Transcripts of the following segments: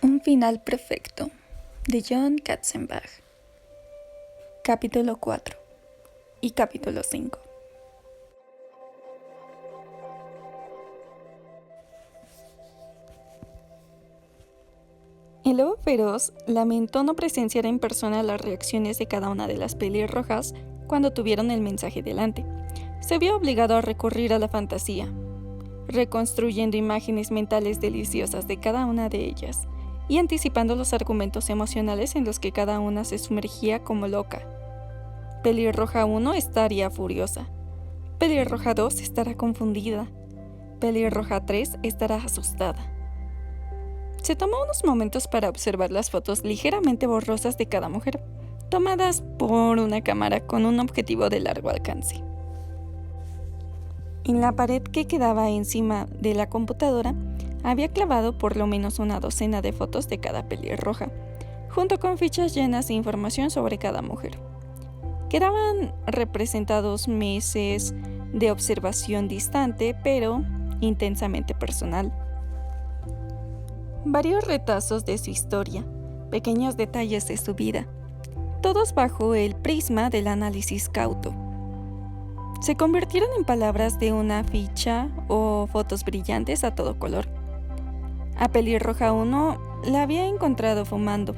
Un final perfecto, de John Katzenbach. Capítulo 4 y capítulo 5. El lobo feroz lamentó no presenciar en persona las reacciones de cada una de las pelirrojas cuando tuvieron el mensaje delante. Se vio obligado a recurrir a la fantasía, reconstruyendo imágenes mentales deliciosas de cada una de ellas y anticipando los argumentos emocionales en los que cada una se sumergía como loca. Pelirroja 1 estaría furiosa. Pelirroja 2 estará confundida. Pelirroja 3 estará asustada. Se tomó unos momentos para observar las fotos ligeramente borrosas de cada mujer, tomadas por una cámara con un objetivo de largo alcance. En la pared que quedaba encima de la computadora, había clavado por lo menos una docena de fotos de cada pelirroja, junto con fichas llenas de información sobre cada mujer. Quedaban representados meses de observación distante, pero intensamente personal. Varios retazos de su historia, pequeños detalles de su vida, todos bajo el prisma del análisis cauto. Se convirtieron en palabras de una ficha o fotos brillantes a todo color. A Pelirroja 1 la había encontrado fumando.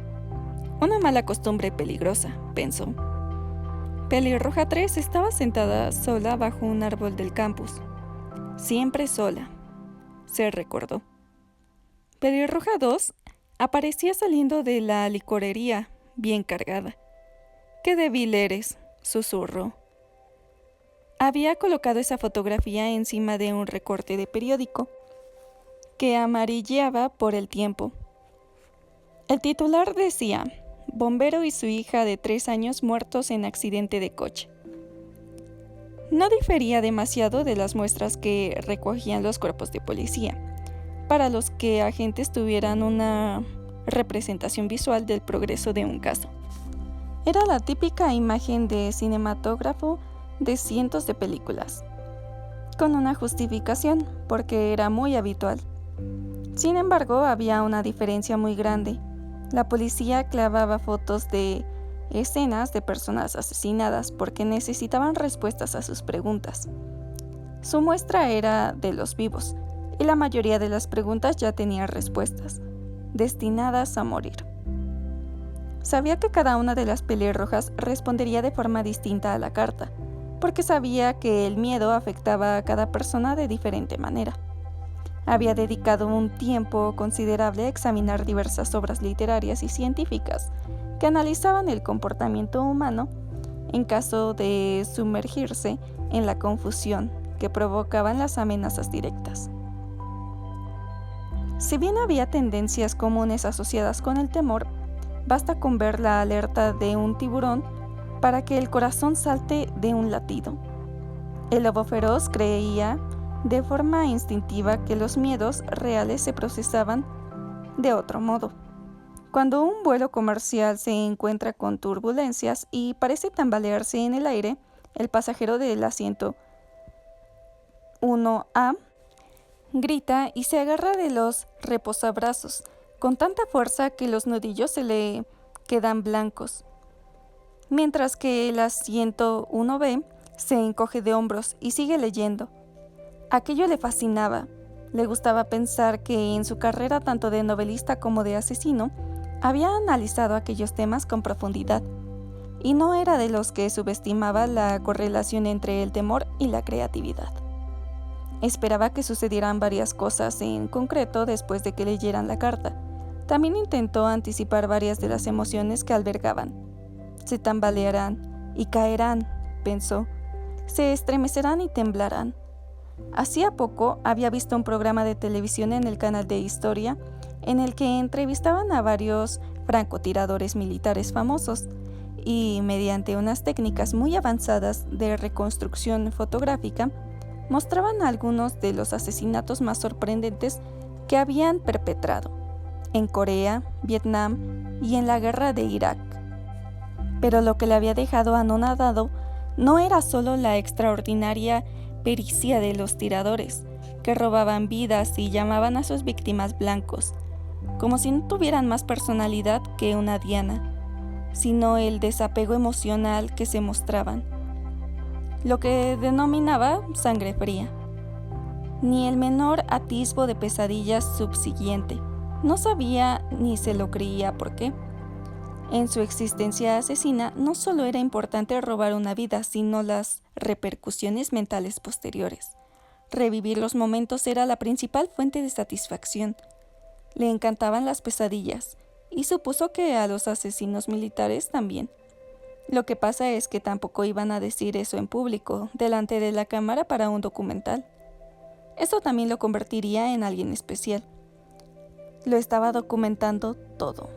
Una mala costumbre peligrosa, pensó. Pelirroja 3 estaba sentada sola bajo un árbol del campus. Siempre sola, se recordó. Pelirroja 2 aparecía saliendo de la licorería, bien cargada. «¡Qué débil eres!», susurró. Había colocado esa fotografía encima de un recorte de periódico que amarilleaba por el tiempo. El titular decía: «Bombero y su hija de 3 años muertos en accidente de coche». No difería demasiado de las muestras que recogían los cuerpos de policía, para los que agentes tuvieran una representación visual del progreso de un caso. Era la típica imagen de cinematógrafo de cientos de películas, con una justificación, porque era muy habitual. Sin embargo, había una diferencia muy grande. La policía clavaba fotos de escenas de personas asesinadas porque necesitaban respuestas a sus preguntas. Su muestra era de los vivos, y la mayoría de las preguntas ya tenía respuestas, destinadas a morir. Sabía que cada una de las pelirrojas respondería de forma distinta a la carta, porque sabía que el miedo afectaba a cada persona de diferente manera. Había dedicado un tiempo considerable a examinar diversas obras literarias y científicas que analizaban el comportamiento humano en caso de sumergirse en la confusión que provocaban las amenazas directas. Si bien había tendencias comunes asociadas con el temor, basta con ver la alerta de un tiburón para que el corazón salte de un latido. El lobo feroz creía de forma instintiva que los miedos reales se procesaban de otro modo. Cuando un vuelo comercial se encuentra con turbulencias y parece tambalearse en el aire, el pasajero del asiento 1A grita y se agarra de los reposabrazos con tanta fuerza que los nudillos se le quedan blancos, mientras que el asiento 1B se encoge de hombros y sigue leyendo. Aquello le fascinaba. Le gustaba pensar que en su carrera tanto de novelista como de asesino había analizado aquellos temas con profundidad, y no era de los que subestimaba la correlación entre el temor y la creatividad. Esperaba que sucedieran varias cosas en concreto después de que leyeran la carta. También intentó anticipar varias de las emociones que albergaban. Se tambalearán y caerán, pensó. Se estremecerán y temblarán. Hacía poco había visto un programa de televisión en el canal de Historia en el que entrevistaban a varios francotiradores militares famosos y, mediante unas técnicas muy avanzadas de reconstrucción fotográfica, mostraban algunos de los asesinatos más sorprendentes que habían perpetrado en Corea, Vietnam y en la guerra de Irak. Pero lo que le había dejado anonadado no era solo la extraordinaria pericia de los tiradores, que robaban vidas y llamaban a sus víctimas blancos, como si no tuvieran más personalidad que una diana, sino el desapego emocional que se mostraban, lo que denominaba sangre fría. Ni el menor atisbo de pesadillas subsiguiente. No sabía ni se lo creía por qué. En su existencia asesina no solo era importante robar una vida, sino las repercusiones mentales posteriores. Revivir los momentos era la principal fuente de satisfacción. Le encantaban las pesadillas, y supuso que a los asesinos militares también. Lo que pasa es que tampoco iban a decir eso en público, delante de la cámara para un documental. Eso también lo convertiría en alguien especial. Lo estaba documentando todo.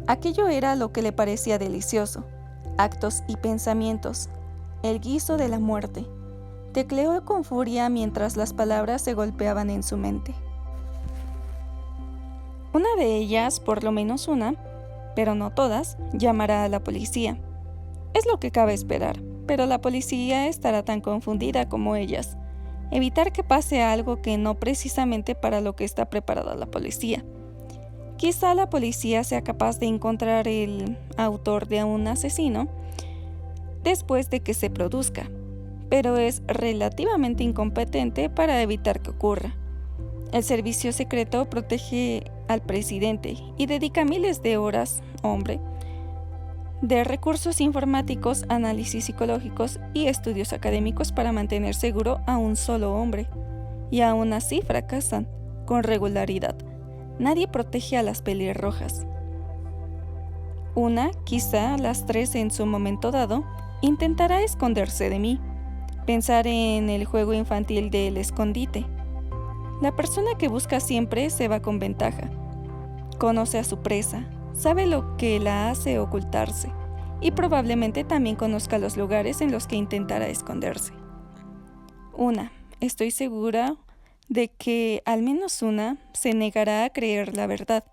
Aquello era lo que le parecía delicioso. Actos y pensamientos. El guiso de la muerte. Tecleó con furia mientras las palabras se golpeaban en su mente. Una de ellas, por lo menos una, pero no todas, llamará a la policía. Es lo que cabe esperar, pero la policía estará tan confundida como ellas. Evitar que pase algo que no precisamente para lo que está preparada la policía. Quizá la policía sea capaz de encontrar el autor de un asesino después de que se produzca, pero es relativamente incompetente para evitar que ocurra. El servicio secreto protege al presidente y dedica miles de horas, de recursos informáticos, análisis psicológicos y estudios académicos para mantener seguro a un solo hombre. Y aún así fracasan, con regularidad. Nadie protege a las pelirrojas. Una, quizá las tres en su momento dado, intentará esconderse de mí. Pensar en el juego infantil del escondite. La persona que busca siempre se va con ventaja. Conoce a su presa, sabe lo que la hace ocultarse y probablemente también conozca los lugares en los que intentará esconderse. Una, estoy segura de que al menos una se negará a creer la verdad,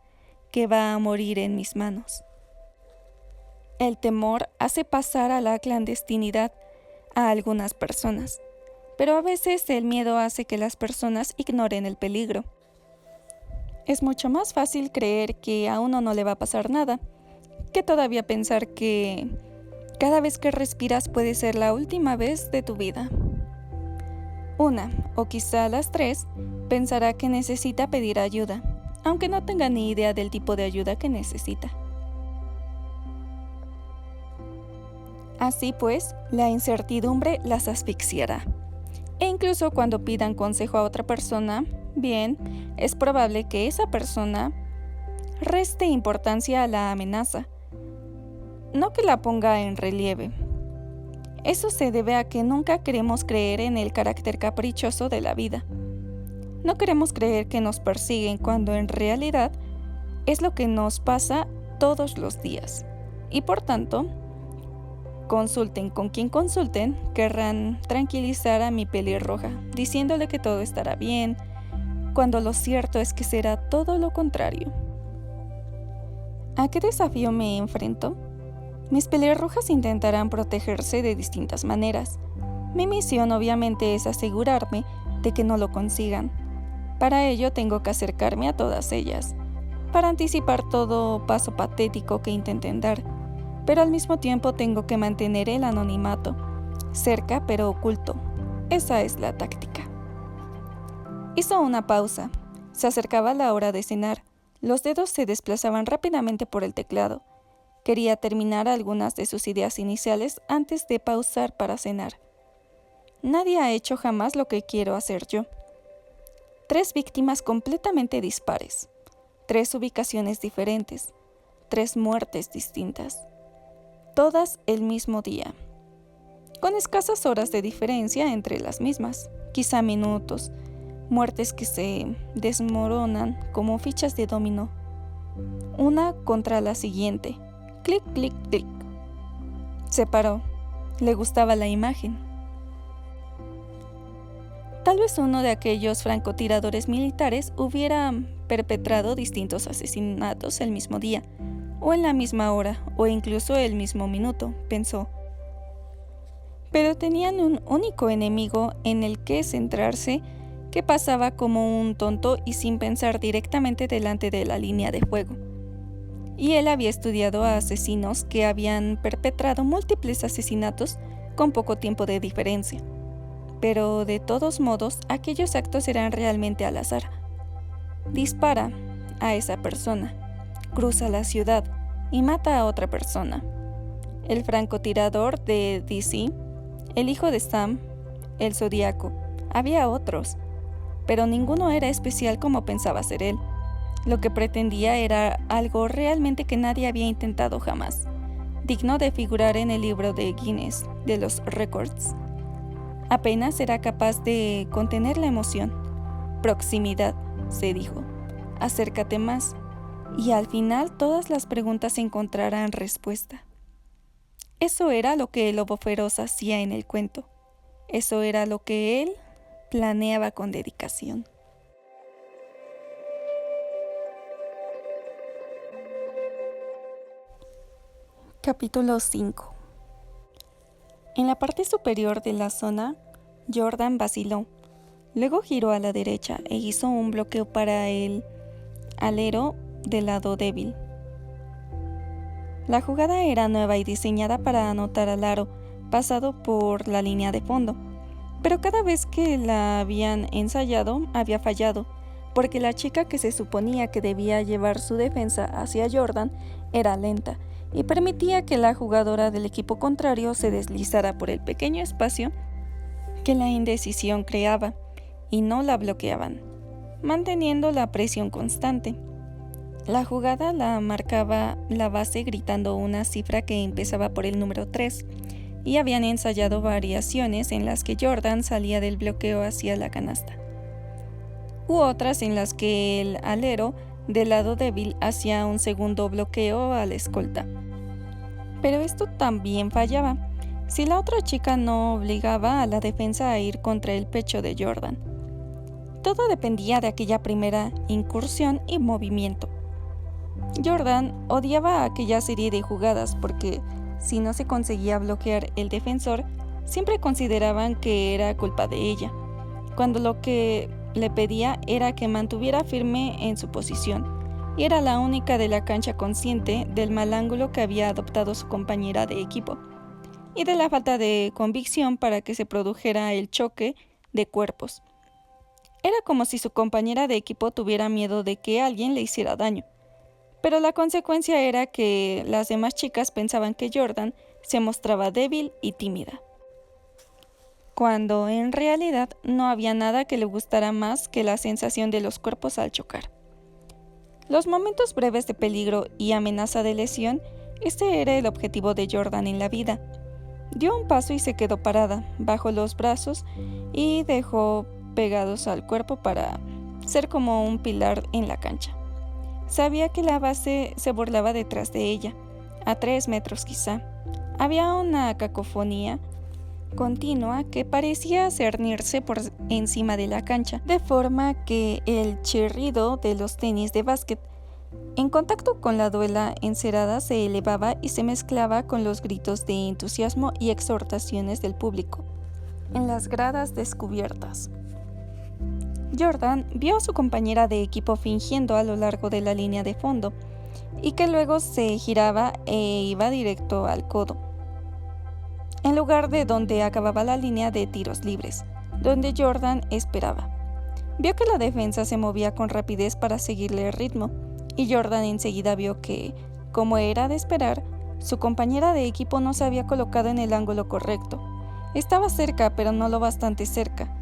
que va a morir en mis manos. El temor hace pasar a la clandestinidad a algunas personas, pero a veces el miedo hace que las personas ignoren el peligro. Es mucho más fácil creer que a uno no le va a pasar nada, que todavía pensar que cada vez que respiras puede ser la última vez de tu vida. Una, o quizá las tres, pensará que necesita pedir ayuda, aunque no tenga ni idea del tipo de ayuda que necesita. Así pues, la incertidumbre las asfixiará. E incluso cuando pidan consejo a otra persona, bien, es probable que esa persona reste importancia a la amenaza, no que la ponga en relieve. Eso se debe a que nunca queremos creer en el carácter caprichoso de la vida. No queremos creer que nos persiguen cuando en realidad es lo que nos pasa todos los días. Y por tanto, consulten con quien consulten, querrán tranquilizar a mi pelirroja, diciéndole que todo estará bien, cuando lo cierto es que será todo lo contrario. ¿A qué desafío me enfrento? Mis pelirrojas intentarán protegerse de distintas maneras. Mi misión obviamente es asegurarme de que no lo consigan. Para ello tengo que acercarme a todas ellas, para anticipar todo paso patético que intenten dar, pero al mismo tiempo tengo que mantener el anonimato, cerca pero oculto. Esa es la táctica. Hizo una pausa. Se acercaba la hora de cenar. Los dedos se desplazaban rápidamente por el teclado. Quería terminar algunas de sus ideas iniciales antes de pausar para cenar. Nadie ha hecho jamás lo que quiero hacer yo. 3 víctimas completamente dispares. 3 ubicaciones diferentes. 3 muertes distintas. Todas el mismo día. Con escasas horas de diferencia entre las mismas. Quizá minutos. Muertes que se desmoronan como fichas de dominó. Una contra la siguiente. Clic, clic, clic. Se paró. Le gustaba la imagen. Tal vez uno de aquellos francotiradores militares hubiera perpetrado distintos asesinatos el mismo día, o en la misma hora, o incluso el mismo minuto, pensó. Pero tenían un único enemigo en el que centrarse que pasaba como un tonto y sin pensar directamente delante de la línea de fuego. Y él había estudiado a asesinos que habían perpetrado múltiples asesinatos con poco tiempo de diferencia. Pero de todos modos, aquellos actos eran realmente al azar. Dispara a esa persona, cruza la ciudad y mata a otra persona. El francotirador de DC, el hijo de Sam, el Zodíaco, había otros, pero ninguno era especial como pensaba ser él. Lo que pretendía era algo realmente que nadie había intentado jamás, digno de figurar en el libro de Guinness de los récords. Apenas era capaz de contener la emoción. Proximidad, se dijo. Acércate más, y al final todas las preguntas encontrarán respuesta. Eso era lo que el lobo feroz hacía en el cuento. Eso era lo que él planeaba con dedicación. Capítulo 5. En la parte superior de la zona, Jordan vaciló. Luego giró a la derecha e hizo un bloqueo para el alero del lado débil. La jugada era nueva y diseñada para anotar al aro, pasado por la línea de fondo. Pero cada vez que la habían ensayado, había fallado, porque la chica que se suponía que debía llevar su defensa hacia Jordan era lenta y permitía que la jugadora del equipo contrario se deslizara por el pequeño espacio que la indecisión creaba, y no la bloqueaban, manteniendo la presión constante. La jugada la marcaba la base gritando una cifra que empezaba por el número 3, y habían ensayado variaciones en las que Jordan salía del bloqueo hacia la canasta, u otras en las que el alero del lado débil hacía un segundo bloqueo a la escolta. Pero esto también fallaba, si la otra chica no obligaba a la defensa a ir contra el pecho de Jordan. Todo dependía de aquella primera incursión y movimiento. Jordan odiaba aquella serie de jugadas porque, si no se conseguía bloquear el defensor, siempre consideraban que era culpa de ella, cuando lo que le pedía era que mantuviera firme en su posición, y era la única de la cancha consciente del mal ángulo que había adoptado su compañera de equipo, y de la falta de convicción para que se produjera el choque de cuerpos. Era como si su compañera de equipo tuviera miedo de que alguien le hiciera daño, pero la consecuencia era que las demás chicas pensaban que Jordan se mostraba débil y tímida, cuando en realidad no había nada que le gustara más que la sensación de los cuerpos al chocar. Los momentos breves de peligro y amenaza de lesión, este era el objetivo de Jordan en la vida. Dio un paso y se quedó parada, bajo los brazos y dejó pegados al cuerpo para ser como un pilar en la cancha. Sabía que la base se burlaba detrás de ella, a 3 metros quizá. Había una cacofonía continua que parecía cernirse por encima de la cancha, de forma que el chirrido de los tenis de básquet, en contacto con la duela encerada, se elevaba y se mezclaba con los gritos de entusiasmo y exhortaciones del público en las gradas descubiertas. Jordan vio a su compañera de equipo fingiendo a lo largo de la línea de fondo, y que luego se giraba e iba directo al codo, en lugar de donde acababa la línea de tiros libres, donde Jordan esperaba. Vio que la defensa se movía con rapidez para seguirle el ritmo, y Jordan enseguida vio que, como era de esperar, su compañera de equipo no se había colocado en el ángulo correcto. Estaba cerca, pero no lo bastante cerca.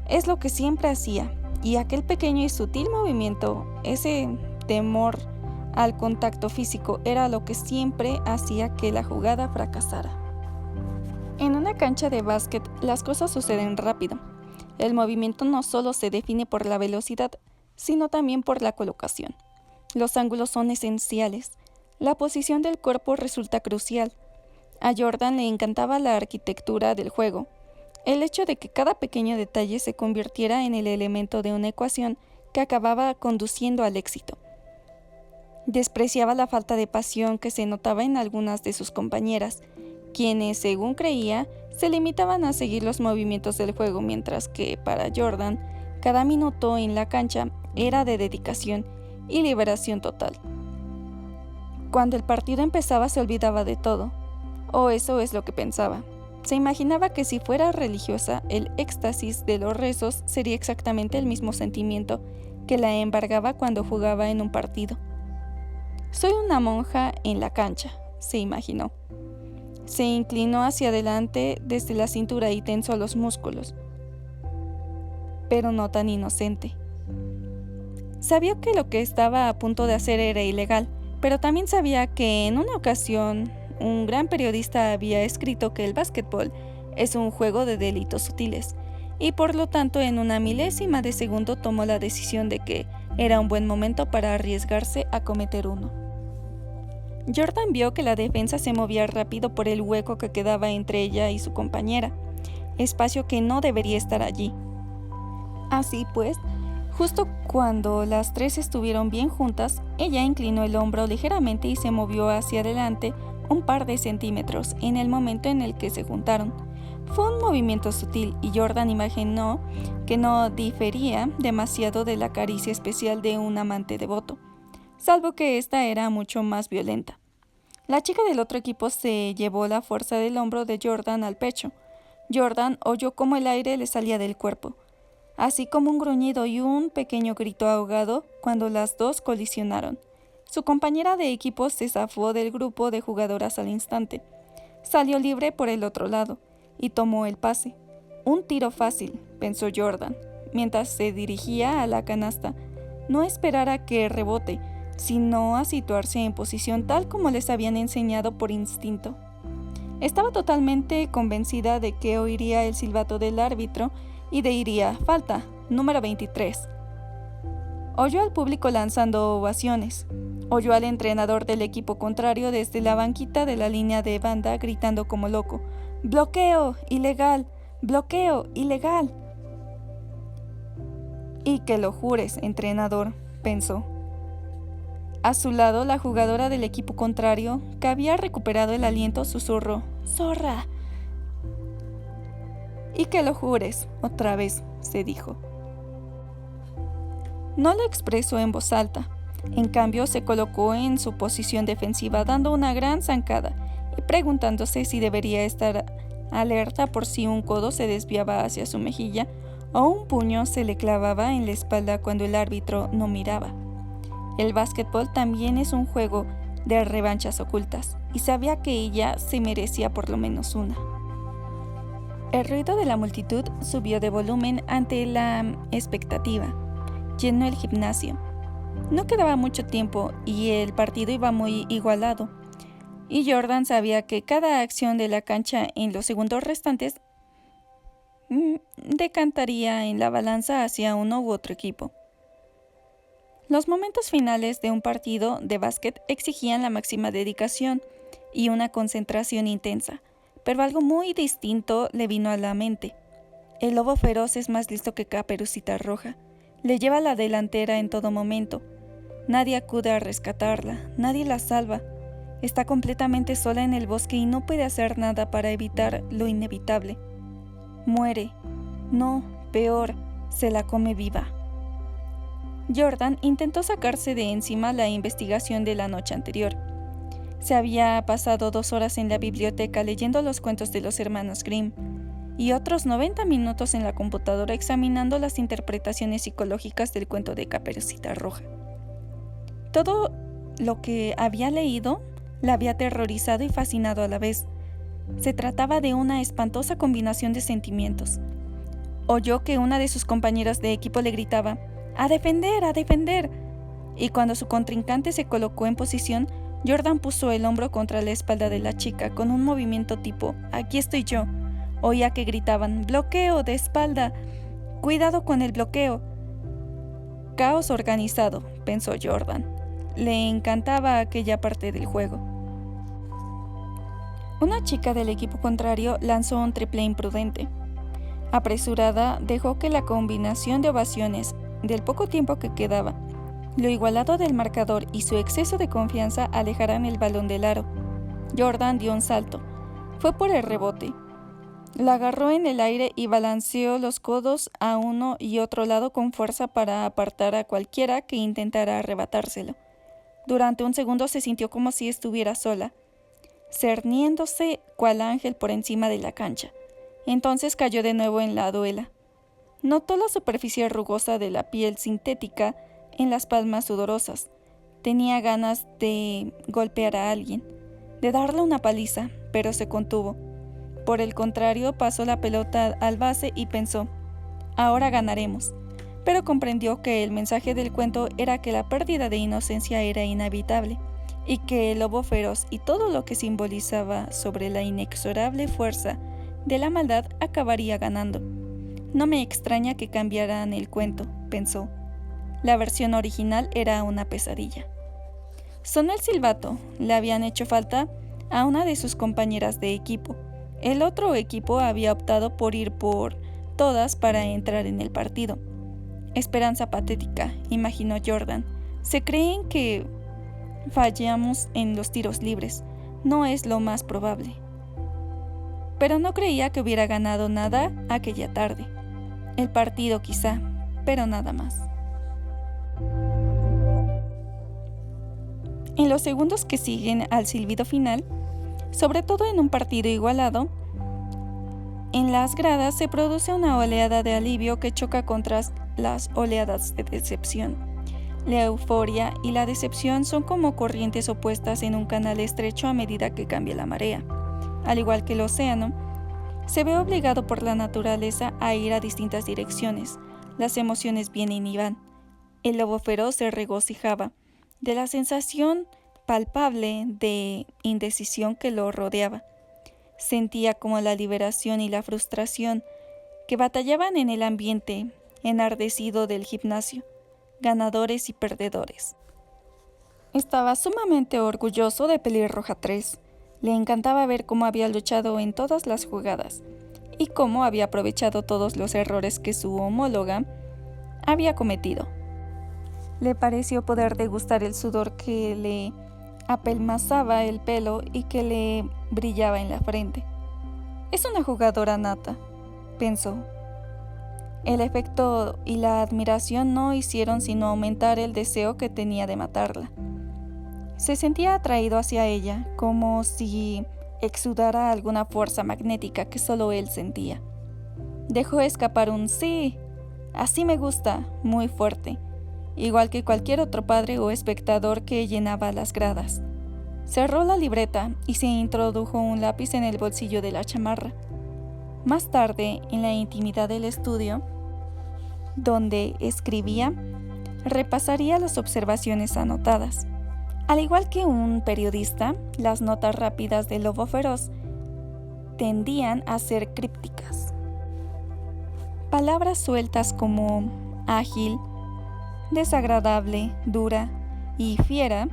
Es lo que siempre hacía, y aquel pequeño y sutil movimiento, ese temor al contacto físico, era lo que siempre hacía que la jugada fracasara. En una cancha de básquet, las cosas suceden rápido. El movimiento no solo se define por la velocidad, sino también por la colocación. Los ángulos son esenciales. La posición del cuerpo resulta crucial. A Jordan le encantaba la arquitectura del juego. El hecho de que cada pequeño detalle se convirtiera en el elemento de una ecuación que acababa conduciendo al éxito. Despreciaba la falta de pasión que se notaba en algunas de sus compañeras, quienes, según creía, se limitaban a seguir los movimientos del juego, mientras que, para Jordan, Cada minuto en la cancha era de dedicación y liberación total. Cuando el partido empezaba se olvidaba de todo, o eso es lo que pensaba. Se imaginaba que si fuera religiosa, el éxtasis de los rezos sería exactamente el mismo sentimiento que la embargaba cuando jugaba en un partido. Soy una monja en la cancha, se imaginó. Se inclinó hacia adelante desde la cintura y tensó los músculos, pero no tan inocente. Sabía que lo que estaba a punto de hacer era ilegal, pero también sabía que en una ocasión un gran periodista había escrito que el básquetbol es un juego de delitos sutiles, y por lo tanto en una milésima de segundo tomó la decisión de que era un buen momento para arriesgarse a cometer uno. Jordan vio que la defensa se movía rápido por el hueco que quedaba entre ella y su compañera, espacio que no debería estar allí. Así pues, justo cuando las tres estuvieron bien juntas, ella inclinó el hombro ligeramente y se movió hacia adelante un par de centímetros en el momento en el que se juntaron. Fue un movimiento sutil y Jordan imaginó que no difería demasiado de la caricia especial de un amante devoto, salvo que esta era mucho más violenta. La chica del otro equipo se llevó la fuerza del hombro de Jordan al pecho. Jordan oyó cómo el aire le salía del cuerpo, así como un gruñido y un pequeño grito ahogado cuando las dos colisionaron. Su compañera de equipo se zafó del grupo de jugadoras al instante. Salió libre por el otro lado y tomó el pase. Un tiro fácil, pensó Jordan, mientras se dirigía a la canasta. No esperar a que rebote, sino a situarse en posición tal como les habían enseñado por instinto. Estaba totalmente convencida de que oiría el silbato del árbitro y diría: falta, número 23. Oyó al público lanzando ovaciones. Oyó al entrenador del equipo contrario desde la banquita de la línea de banda gritando como loco: ¡bloqueo ilegal! ¡Bloqueo ilegal! Y que lo jures, entrenador, pensó. A su lado, la jugadora del equipo contrario, que había recuperado el aliento, susurró: ¡zorra! Y que lo jures, otra vez, se dijo. No lo expresó en voz alta. En cambio, se colocó en su posición defensiva dando una gran zancada y preguntándose si debería estar alerta por si un codo se desviaba hacia su mejilla o un puño se le clavaba en la espalda cuando el árbitro no miraba. El básquetbol también es un juego de revanchas ocultas, y sabía que ella se merecía por lo menos una. El ruido de la multitud subió de volumen ante la expectativa. Llenó el gimnasio. No quedaba mucho tiempo y el partido iba muy igualado. Y Jordan sabía que cada acción de la cancha en los segundos restantes decantaría en la balanza hacia uno u otro equipo. Los momentos finales de un partido de básquet exigían la máxima dedicación y una concentración intensa, pero algo muy distinto le vino a la mente. El lobo feroz es más listo que Caperucita Roja. Le lleva la delantera en todo momento. Nadie acude a rescatarla, nadie la salva. Está completamente sola en el bosque y no puede hacer nada para evitar lo inevitable. Muere. No, peor, se la come viva. Jordan intentó sacarse de encima la investigación de la noche anterior. Se había pasado 2 horas en la biblioteca leyendo los cuentos de los hermanos Grimm y otros 90 minutos en la computadora examinando las interpretaciones psicológicas del cuento de Caperucita Roja. Todo lo que había leído la había aterrorizado y fascinado a la vez. Se trataba de una espantosa combinación de sentimientos. Oyó que una de sus compañeras de equipo le gritaba: ¡a defender, a defender! Y cuando su contrincante se colocó en posición, Jordan puso el hombro contra la espalda de la chica con un movimiento tipo: ¡aquí estoy yo! Oía que gritaban: ¡bloqueo de espalda! ¡Cuidado con el bloqueo! Caos organizado, pensó Jordan. Le encantaba aquella parte del juego. Una chica del equipo contrario lanzó un triple imprudente. Apresurada, dejó que la combinación de ovaciones del poco tiempo que quedaba, lo igualado del marcador y su exceso de confianza alejaran el balón del aro. Jordan dio un salto. Fue por el rebote. La agarró en el aire y balanceó los codos a uno y otro lado con fuerza para apartar a cualquiera que intentara arrebatárselo. Durante un segundo se sintió como si estuviera sola, cerniéndose cual ángel por encima de la cancha. Entonces cayó de nuevo en la duela. Notó la superficie rugosa de la piel sintética en las palmas sudorosas. Tenía ganas de golpear a alguien, de darle una paliza, pero se contuvo. Por el contrario, pasó la pelota al base y pensó, ahora ganaremos. Pero comprendió que el mensaje del cuento era que la pérdida de inocencia era inevitable, y que el lobo feroz y todo lo que simbolizaba sobre la inexorable fuerza de la maldad acabaría ganando. No me extraña que cambiaran el cuento, pensó. La versión original era una pesadilla. Sonó el silbato. Le habían hecho falta a una de sus compañeras de equipo. El otro equipo había optado por ir por todas para entrar en el partido. Esperanza patética, imaginó Jordan. Se creen que fallamos en los tiros libres. No es lo más probable. Pero no creía que hubiera ganado nada aquella tarde. El partido quizá, pero nada más. En los segundos que siguen al silbido final, sobre todo en un partido igualado, en las gradas se produce una oleada de alivio que choca contra las oleadas de decepción. La euforia y la decepción son como corrientes opuestas en un canal estrecho a medida que cambia la marea. Al igual que el océano, se ve obligado por la naturaleza a ir a distintas direcciones. Las emociones vienen y van. El lobo feroz se regocijaba de la sensación palpable de indecisión que lo rodeaba. Sentía como la liberación y la frustración que batallaban en el ambiente enardecido del gimnasio, ganadores y perdedores. Estaba sumamente orgulloso de Pelirroja 3. Le encantaba ver cómo había luchado en todas las jugadas y cómo había aprovechado todos los errores que su homóloga había cometido. Le pareció poder degustar el sudor que le apelmazaba el pelo y que le brillaba en la frente. Es una jugadora nata, pensó. El efecto y la admiración no hicieron sino aumentar el deseo que tenía de matarla. Se sentía atraído hacia ella, como si exudara alguna fuerza magnética que solo él sentía. Dejó escapar un sí, así me gusta, muy fuerte, igual que cualquier otro padre o espectador que llenaba las gradas. Cerró la libreta y se introdujo un lápiz en el bolsillo de la chamarra. Más tarde, en la intimidad del estudio, donde escribía, repasaría las observaciones anotadas. Al igual que un periodista, las notas rápidas del lobo feroz tendían a ser crípticas. Palabras sueltas como ágil, desagradable, dura y fiera,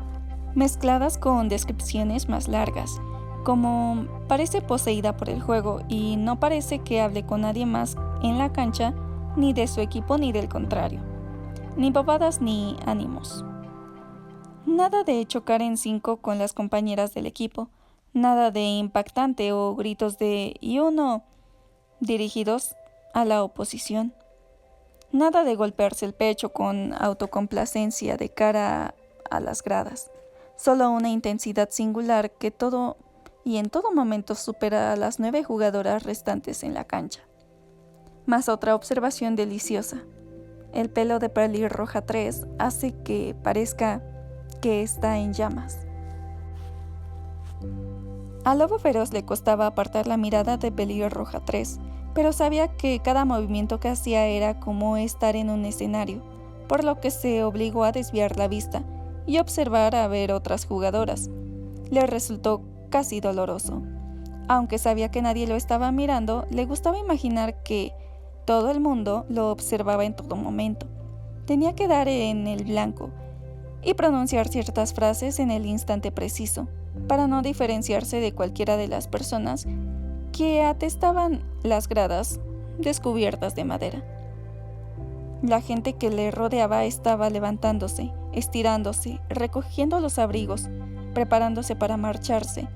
mezcladas con descripciones más largas, como parece poseída por el juego y no parece que hable con nadie más en la cancha, ni de su equipo ni del contrario, ni bobadas ni ánimos. Nada de chocar en 5 con las compañeras del equipo, nada de impactante o gritos de "y uno" dirigidos a la oposición. Nada de golpearse el pecho con autocomplacencia de cara a las gradas. Solo una intensidad singular que todo y en todo momento supera a las 9 jugadoras restantes en la cancha. Más otra observación deliciosa. El pelo de Pelirroja 3 hace que parezca que está en llamas. Al lobo feroz le costaba apartar la mirada de Pelirroja 3, pero sabía que cada movimiento que hacía era como estar en un escenario, por lo que se obligó a desviar la vista y observar a ver otras jugadoras. Le resultó casi doloroso. Aunque sabía que nadie lo estaba mirando, le gustaba imaginar que todo el mundo lo observaba en todo momento. Tenía que dar en el blanco y pronunciar ciertas frases en el instante preciso, para no diferenciarse de cualquiera de las personas que atestaban las gradas descubiertas de madera. La gente que le rodeaba estaba levantándose, estirándose, recogiendo los abrigos, preparándose para marcharse,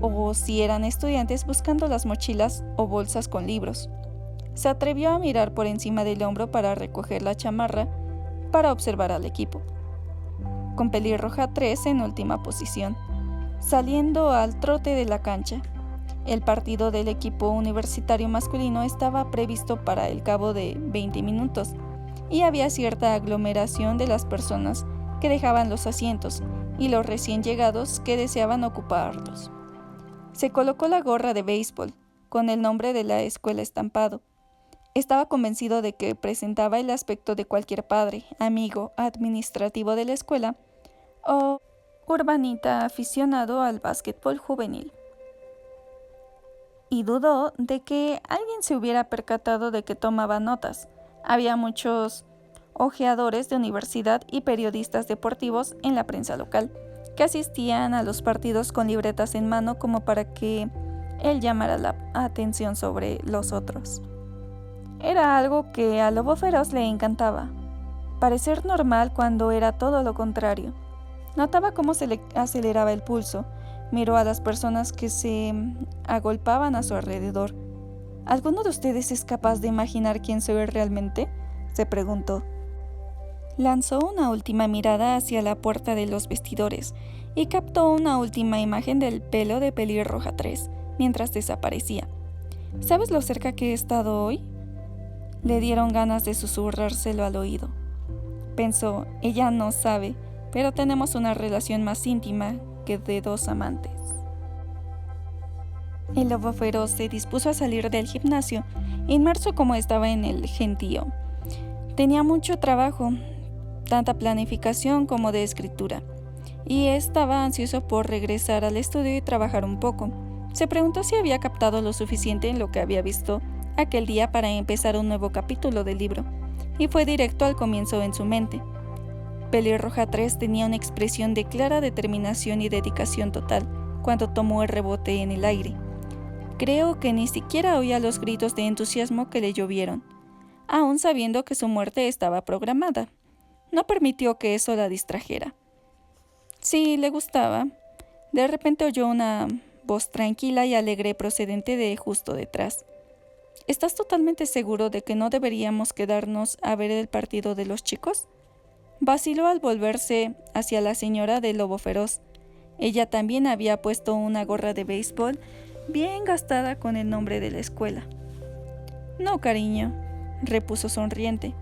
o si eran estudiantes buscando las mochilas o bolsas con libros. Se atrevió a mirar por encima del hombro para recoger la chamarra para observar al equipo, con Pelirroja 3 en última posición, saliendo al trote de la cancha. El partido del equipo universitario masculino estaba previsto para el cabo de 20 minutos y había cierta aglomeración de las personas que dejaban los asientos y los recién llegados que deseaban ocuparlos. Se colocó la gorra de béisbol con el nombre de la escuela estampado. Estaba convencido de que presentaba el aspecto de cualquier padre, amigo, administrativo de la escuela o urbanita aficionado al básquetbol juvenil. Y dudó de que alguien se hubiera percatado de que tomaba notas. Había muchos ojeadores de universidad y periodistas deportivos en la prensa local que asistían a los partidos con libretas en mano como para que él llamara la atención sobre los otros. Era algo que a Lobo Feroz le encantaba, parecer normal cuando era todo lo contrario. Notaba cómo se le aceleraba el pulso, miró a las personas que se agolpaban a su alrededor. ¿Alguno de ustedes es capaz de imaginar quién soy realmente?, se preguntó. Lanzó una última mirada hacia la puerta de los vestidores y captó una última imagen del pelo de Pelirroja 3 mientras desaparecía. ¿Sabes lo cerca que he estado hoy? Le dieron ganas de susurrárselo al oído. Pensó, ella no sabe, pero tenemos una relación más íntima que de dos amantes. El Lobo Feroz se dispuso a salir del gimnasio, inmerso como estaba en el gentío. Tenía mucho trabajo, tanta planificación como de escritura, y estaba ansioso por regresar al estudio y trabajar un poco. Se preguntó si había captado lo suficiente en lo que había visto aquel día para empezar un nuevo capítulo del libro, y fue directo al comienzo en su mente. Pelirroja 3 tenía una expresión de clara determinación y dedicación total cuando tomó el rebote en el aire. Creo que ni siquiera oía los gritos de entusiasmo que le llovieron, aún sabiendo que su muerte estaba programada. No permitió que eso la distrajera. Sí, le gustaba. De repente oyó una voz tranquila y alegre procedente de justo detrás. ¿Estás totalmente seguro de que no deberíamos quedarnos a ver el partido de los chicos? Vaciló al volverse hacia la señora del Lobo Feroz. Ella también había puesto una gorra de béisbol bien gastada con el nombre de la escuela. No, cariño, repuso sonriente.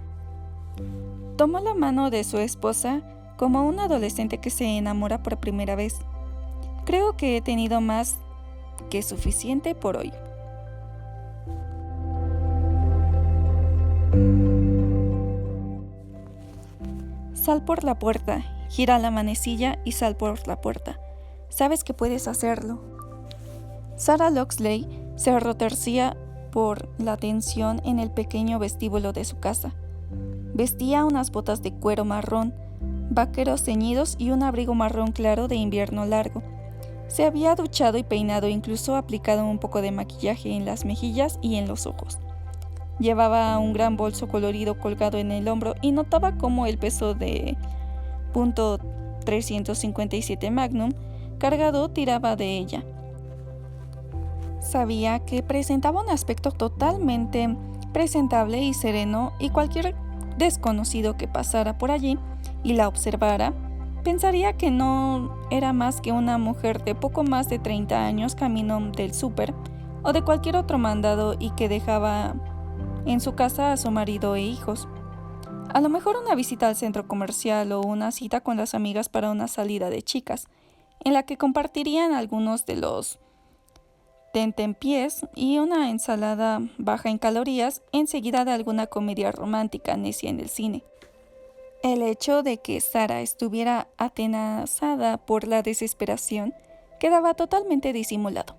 Tomó la mano de su esposa como un adolescente que se enamora por primera vez. Creo que he tenido más que suficiente por hoy. Sal por la puerta, gira la manecilla y sal por la puerta. Sabes que puedes hacerlo. Sarah Loxley se retorcía por la tensión en el pequeño vestíbulo de su casa. Vestía unas botas de cuero marrón, vaqueros ceñidos y un abrigo marrón claro de invierno largo. Se había duchado y peinado, incluso aplicado un poco de maquillaje en las mejillas y en los ojos. Llevaba un gran bolso colorido colgado en el hombro y notaba cómo el peso de .357 Magnum cargado tiraba de ella. Sabía que presentaba un aspecto totalmente presentable y sereno, y cualquier desconocido que pasara por allí y la observara pensaría que no era más que una mujer de poco más de 30 años camino del súper o de cualquier otro mandado y que dejaba en su casa a su marido e hijos. A lo mejor una visita al centro comercial o una cita con las amigas para una salida de chicas, en la que compartirían algunos de los tentempiés y una ensalada baja en calorías, enseguida de alguna comedia romántica necia en el cine. El hecho de que Sarah estuviera atenazada por la desesperación quedaba totalmente disimulado.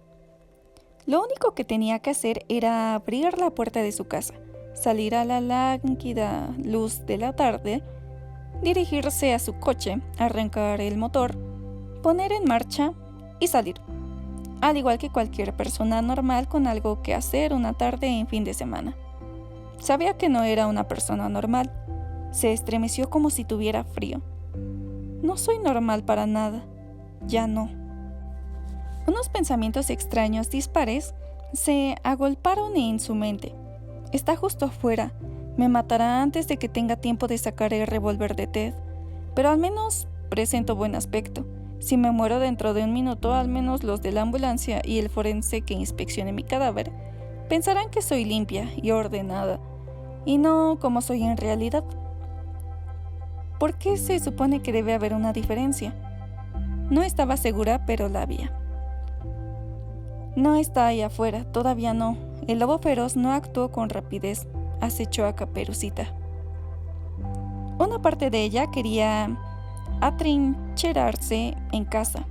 Lo único que tenía que hacer era abrir la puerta de su casa, salir a la lánguida luz de la tarde, dirigirse a su coche, arrancar el motor, poner en marcha y salir. Al igual que cualquier persona normal con algo que hacer una tarde en fin de semana. Sabía que no era una persona normal. Se estremeció como si tuviera frío. No soy normal para nada. Ya no. Unos pensamientos extraños dispares se agolparon en su mente. Está justo afuera. Me matará antes de que tenga tiempo de sacar el revólver de Ted. Pero al menos presento buen aspecto. Si me muero dentro de un minuto, al menos los de la ambulancia y el forense que inspeccione mi cadáver pensarán que soy limpia y ordenada, y no como soy en realidad. ¿Por qué se supone que debe haber una diferencia? No estaba segura, pero la había. No está ahí afuera, todavía no. El lobo feroz no actuó con rapidez, acechó a Caperucita. Una parte de ella quería atrincherarse en casa,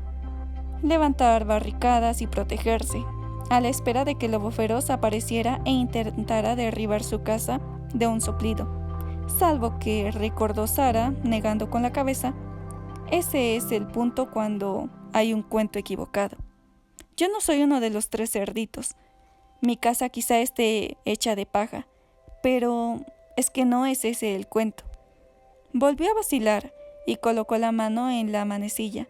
levantar barricadas y protegerse, a la espera de que el lobo feroz apareciera e intentara derribar su casa de un soplido. Salvo que, recordó Sara, negando con la cabeza, ese es el punto cuando hay un cuento equivocado. Yo no soy uno de los 3 cerditos. Mi casa quizá esté hecha de paja, pero es que no es ese el cuento. Volvió a vacilar y colocó la mano en la manecilla.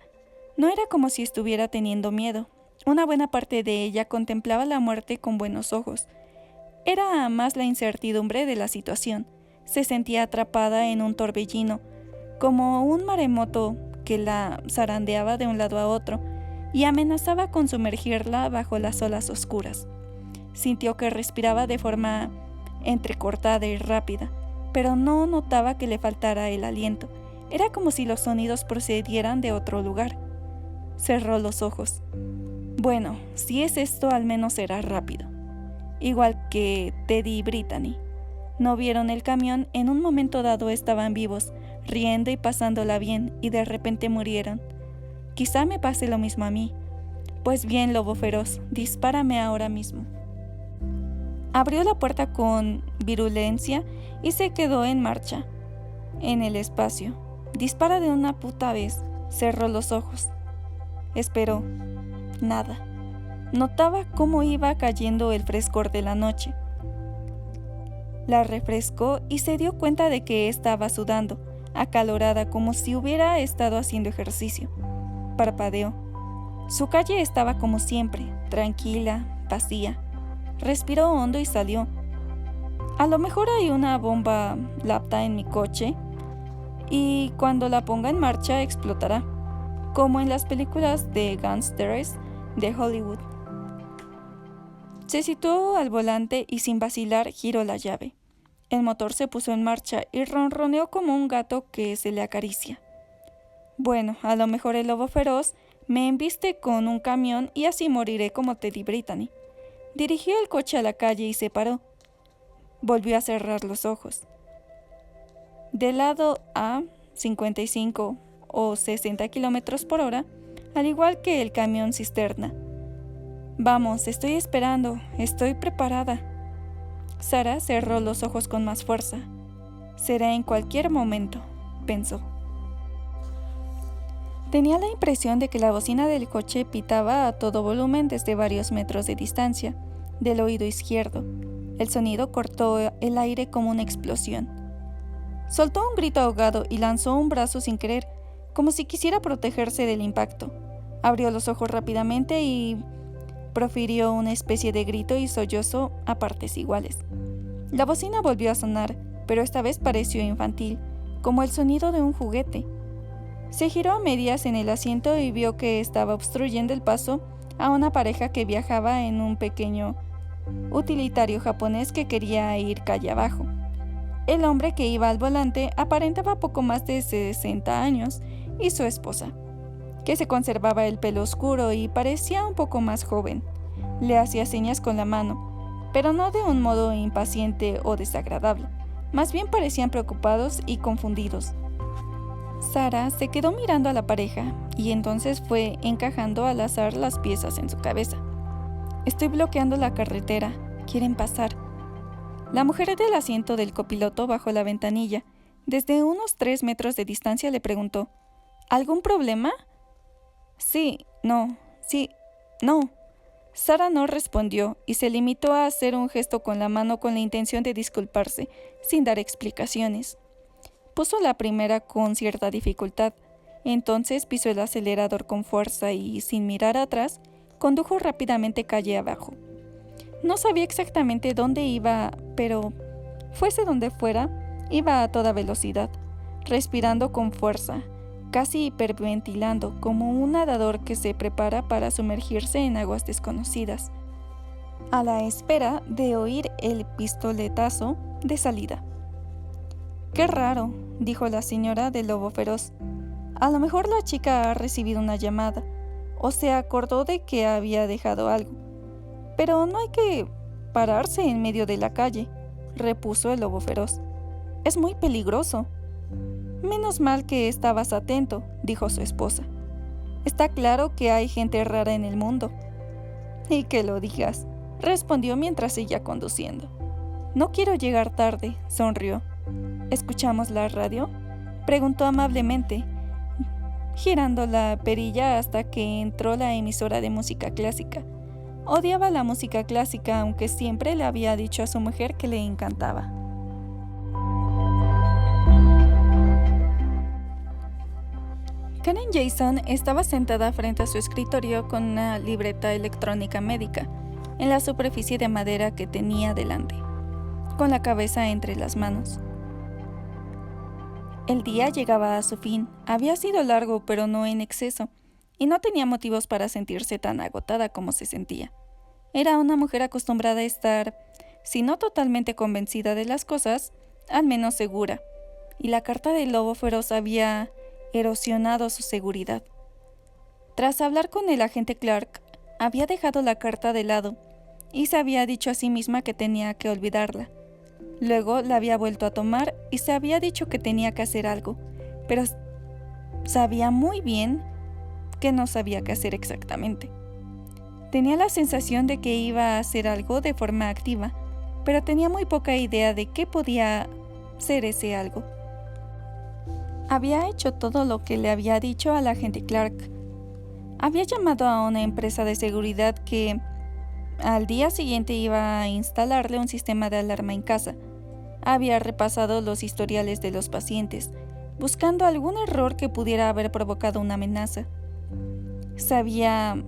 No era como si estuviera teniendo miedo. Una buena parte de ella contemplaba la muerte con buenos ojos. Era más la incertidumbre de la situación. Se sentía atrapada en un torbellino, como un maremoto que la zarandeaba de un lado a otro y amenazaba con sumergirla bajo las olas oscuras. Sintió que respiraba de forma entrecortada y rápida, pero no notaba que le faltara el aliento. Era como si los sonidos procedieran de otro lugar. Cerró los ojos. Bueno, si es esto, al menos será rápido. Igual que Teddy y Brittany. No vieron el camión, en un momento dado estaban vivos, riendo y pasándola bien, y de repente murieron. Quizá me pase lo mismo a mí. Pues bien, lobo feroz, dispárame ahora mismo. Abrió la puerta con virulencia y se quedó en marcha, en el espacio. Dispara de una puta vez. Cerró los ojos. Esperó. Nada. Notaba cómo iba cayendo el frescor de la noche. La refrescó y se dio cuenta de que estaba sudando, acalorada como si hubiera estado haciendo ejercicio. Parpadeó. Su calle estaba como siempre, tranquila, vacía. Respiró hondo y salió. A lo mejor hay una bomba lapta en mi coche y cuando la ponga en marcha explotará, como en las películas de gángsters de Hollywood. Se situó al volante y sin vacilar giró la llave. El motor se puso en marcha y ronroneó como un gato que se le acaricia. Bueno, a lo mejor el lobo feroz me embiste con un camión y así moriré como Teddy Brittany. Dirigió el coche a la calle y se paró. Volvió a cerrar los ojos. Del lado a 55 o 60 kilómetros por hora, al igual que el camión cisterna. Vamos, estoy esperando, estoy preparada. Sara cerró los ojos con más fuerza. Será en cualquier momento, pensó. Tenía la impresión de que la bocina del coche pitaba a todo volumen desde varios metros de distancia, del oído izquierdo. El sonido cortó el aire como una explosión. Soltó un grito ahogado y lanzó un brazo sin querer, como si quisiera protegerse del impacto. Abrió los ojos rápidamente y profirió una especie de grito y sollozo a partes iguales. La bocina volvió a sonar, pero esta vez pareció infantil, como el sonido de un juguete. Se giró a medias en el asiento y vio que estaba obstruyendo el paso a una pareja que viajaba en un pequeño utilitario japonés que quería ir calle abajo. El hombre que iba al volante aparentaba poco más de 60 años y su esposa, que se conservaba el pelo oscuro y parecía un poco más joven. Le hacía señas con la mano, pero no de un modo impaciente o desagradable. Más bien parecían preocupados y confundidos. Sara se quedó mirando a la pareja y entonces fue encajando al azar las piezas en su cabeza. Estoy bloqueando la carretera. Quieren pasar. La mujer del asiento del copiloto bajó la ventanilla. Desde unos 3 metros de distancia le preguntó: ¿algún problema? Sí, no. Sara no respondió y se limitó a hacer un gesto con la mano con la intención de disculparse, sin dar explicaciones. Puso la primera con cierta dificultad. Entonces pisó el acelerador con fuerza y, sin mirar atrás, condujo rápidamente calle abajo. No sabía exactamente dónde iba, pero fuese donde fuera, iba a toda velocidad, respirando con fuerza, casi hiperventilando, como un nadador que se prepara para sumergirse en aguas desconocidas, a la espera de oír el pistoletazo de salida. «Qué raro», dijo la señora del lobo feroz. «A lo mejor la chica ha recibido una llamada, o se acordó de que había dejado algo. Pero no hay que pararse en medio de la calle», repuso el lobo feroz. «Es muy peligroso». «Menos mal que estabas atento», dijo su esposa. «Está claro que hay gente rara en el mundo». «Y que lo digas», respondió mientras seguía conduciendo. «No quiero llegar tarde», sonrió. «¿Escuchamos la radio?», preguntó amablemente, girando la perilla hasta que entró la emisora de música clásica. Odiaba la música clásica, aunque siempre le había dicho a su mujer que le encantaba. Karen Jason estaba sentada frente a su escritorio con una libreta electrónica médica en la superficie de madera que tenía delante, con la cabeza entre las manos. El día llegaba a su fin. Había sido largo, pero no en exceso, y no tenía motivos para sentirse tan agotada como se sentía. Era una mujer acostumbrada a estar, si no totalmente convencida de las cosas, al menos segura, y la carta del lobo feroz había erosionado su seguridad. Tras hablar con el agente Clark, había dejado la carta de lado y se había dicho a sí misma que tenía que olvidarla. Luego la había vuelto a tomar y se había dicho que tenía que hacer algo, pero sabía muy bien que no sabía qué hacer exactamente. Tenía la sensación de que iba a hacer algo de forma activa, pero tenía muy poca idea de qué podía ser ese algo. Había hecho todo lo que le había dicho al agente Clark. Había llamado a una empresa de seguridad que al día siguiente iba a instalarle un sistema de alarma en casa. Había repasado los historiales de los pacientes, buscando algún error que pudiera haber provocado una amenaza. Se había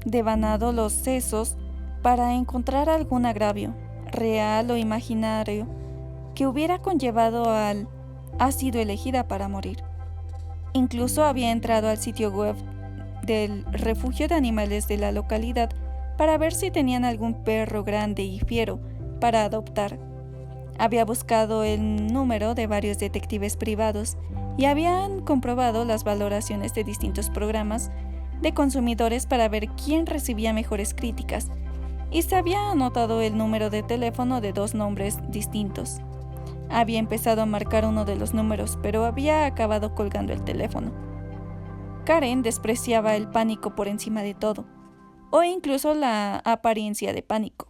devanado los sesos para encontrar algún agravio, real o imaginario, que hubiera conllevado al «ha sido elegida para morir». Incluso había entrado al sitio web del refugio de animales de la localidad para ver si tenían algún perro grande y fiero para adoptar. Había buscado el número de varios detectives privados y habían comprobado las valoraciones de distintos programas de consumidores para ver quién recibía mejores críticas, y se había anotado el número de teléfono de 2 nombres distintos. Había empezado a marcar uno de los números, pero había acabado colgando el teléfono. Karen despreciaba el pánico por encima de todo, o incluso la apariencia de pánico.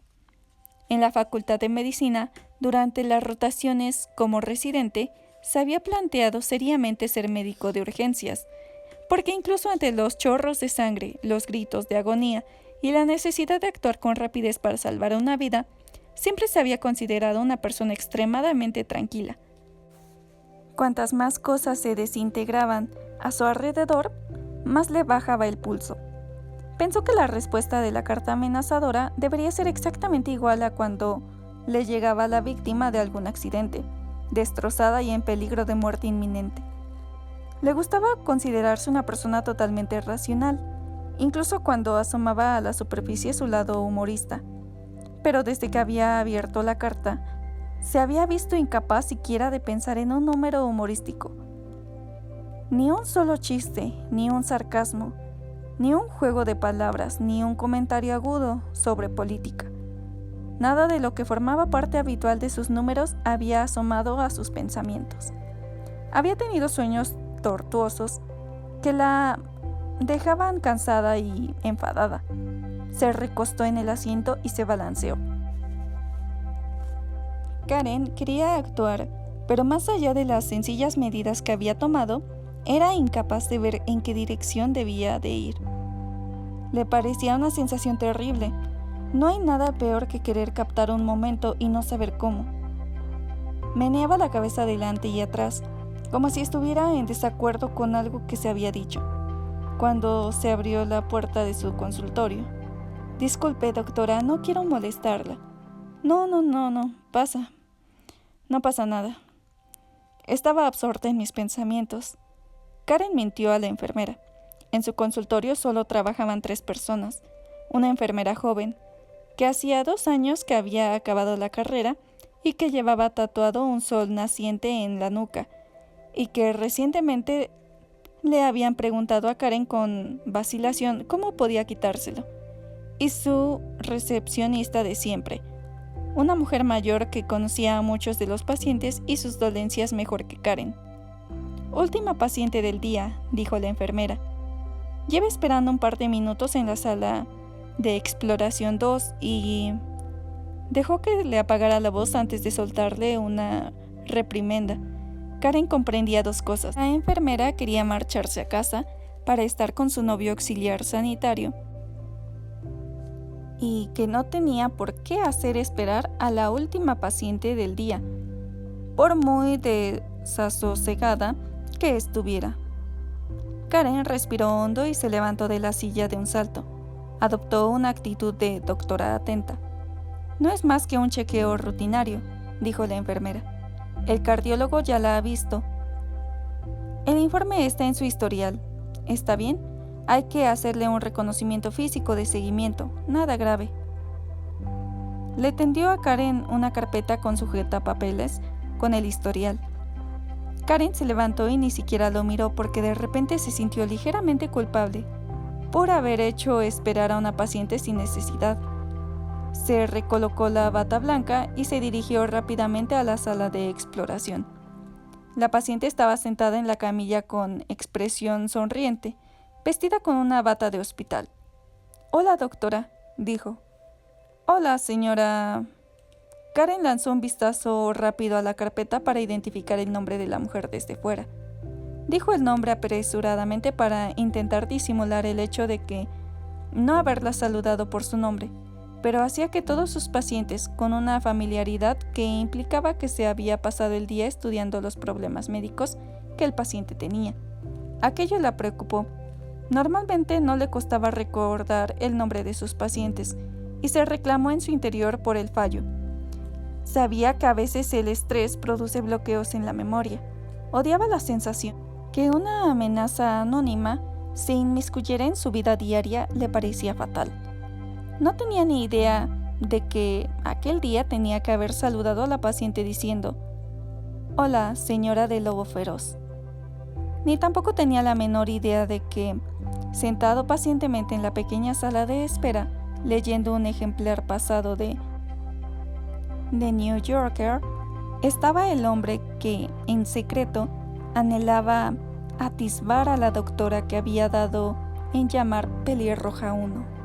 En la Facultad de Medicina, durante las rotaciones como residente, se había planteado seriamente ser médico de urgencias, porque incluso ante los chorros de sangre, los gritos de agonía y la necesidad de actuar con rapidez para salvar una vida, siempre se había considerado una persona extremadamente tranquila. Cuantas más cosas se desintegraban a su alrededor, más le bajaba el pulso. Pensó que la respuesta de la carta amenazadora debería ser exactamente igual a cuando le llegaba a la víctima de algún accidente, destrozada y en peligro de muerte inminente. Le gustaba considerarse una persona totalmente racional, incluso cuando asomaba a la superficie su lado humorista. Pero desde que había abierto la carta, se había visto incapaz siquiera de pensar en un número humorístico. Ni un solo chiste, ni un sarcasmo, ni un juego de palabras, ni un comentario agudo sobre política. Nada de lo que formaba parte habitual de sus números había asomado a sus pensamientos. Había tenido sueños tortuosos que la dejaban cansada y enfadada. Se recostó en el asiento y se balanceó. Karen quería actuar, pero más allá de las sencillas medidas que había tomado, era incapaz de ver en qué dirección debía de ir. Le parecía una sensación terrible. No hay nada peor que querer captar un momento y no saber cómo. Meneaba la cabeza adelante y atrás, como si estuviera en desacuerdo con algo que se había dicho. cuando se abrió la puerta de su consultorio. «Disculpe, doctora, no quiero molestarla». No, pasa. No pasa nada. Estaba absorta en mis pensamientos. Karen mintió a la enfermera. En su consultorio solo trabajaban 3 personas. Una enfermera joven, que hacía 2 años que había acabado la carrera y que llevaba tatuado un sol naciente en la nuca, y que recientemente le habían preguntado a Karen con vacilación cómo podía quitárselo. Y su recepcionista de siempre, una mujer mayor que conocía a muchos de los pacientes y sus dolencias mejor que Karen. «Última paciente del día», dijo la enfermera. «Lleva esperando un par de minutos en la sala de exploración 2 y...» Dejó que le apagara la voz antes de soltarle una reprimenda. Karen comprendía 2 cosas. La enfermera quería marcharse a casa para estar con su novio auxiliar sanitario y que no tenía por qué hacer esperar a la última paciente del día, por muy desasosegada que estuviera. Karen respiró hondo y se levantó de la silla de un salto. Adoptó una actitud de doctora atenta. «No es más que un chequeo rutinario», dijo la enfermera. «El cardiólogo ya la ha visto. El informe está en su historial. ¿Está bien? Hay que hacerle un reconocimiento físico de seguimiento, nada grave». Le tendió a Karen una carpeta con sujetapapeles con el historial. Karen se levantó y ni siquiera lo miró porque de repente se sintió ligeramente culpable por haber hecho esperar a una paciente sin necesidad. Se recolocó la bata blanca y se dirigió rápidamente a la sala de exploración. La paciente estaba sentada en la camilla con expresión sonriente, vestida con una bata de hospital. «Hola, doctora», dijo. «Hola, señora». Karen lanzó un vistazo rápido a la carpeta para identificar el nombre de la mujer desde fuera. Dijo el nombre apresuradamente para intentar disimular el hecho de que no haberla saludado por su nombre, pero hacía que todos sus pacientes, con una familiaridad que implicaba que se había pasado el día estudiando los problemas médicos que el paciente tenía. Aquello la preocupó. Normalmente no le costaba recordar el nombre de sus pacientes, y se reclamó en su interior por el fallo. Sabía que a veces el estrés produce bloqueos en la memoria. Odiaba la sensación que una amenaza anónima se inmiscuyera en su vida diaria le parecía fatal. No tenía ni idea de que aquel día tenía que haber saludado a la paciente diciendo: «Hola, señora de lobo feroz». Ni tampoco tenía la menor idea de que, sentado pacientemente en la pequeña sala de espera, leyendo un ejemplar pasado de The New Yorker, estaba el hombre que, en secreto, anhelaba atisbar a la doctora que había dado en llamar Pelirroja 1.